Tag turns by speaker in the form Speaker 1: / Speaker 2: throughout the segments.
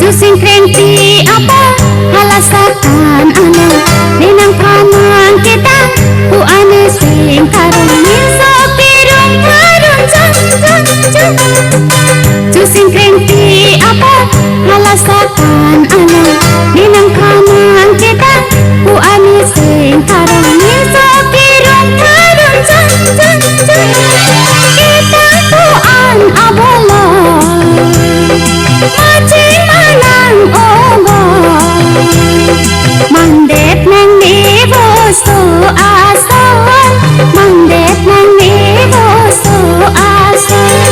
Speaker 1: Jusing krengti apa halasakan ana nenang panang kita ku ane sing karung miso pirung karung jang jang jang. Jusing krengti apa halasakan ana nenang panang kita ku ane sing karung miso pirung karung jang jang jang. Kita ku an abolo Macing manang ogo Mandep nang nebo so asal Mandep nang nebo so asal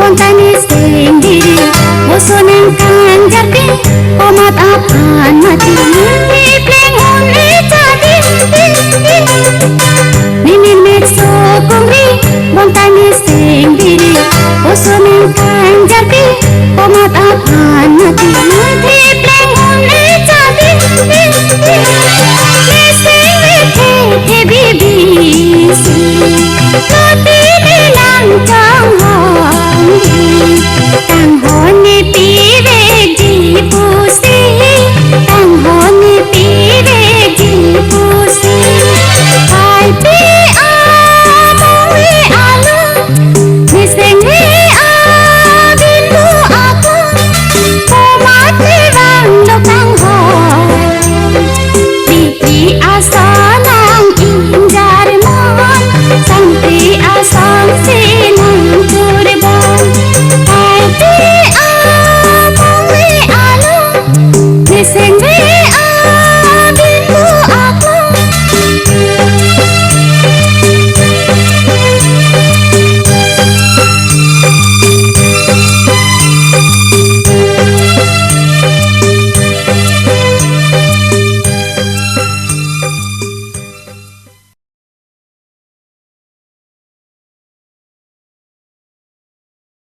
Speaker 1: Montani sendiri Bosonan kan jarbi Omat apaan mati Di plengon jadi Nimin mekso kongri Montani sendiri Bosonan kan jarbi Omat apaan mati Di plengon jadi Mesing wete te bibisi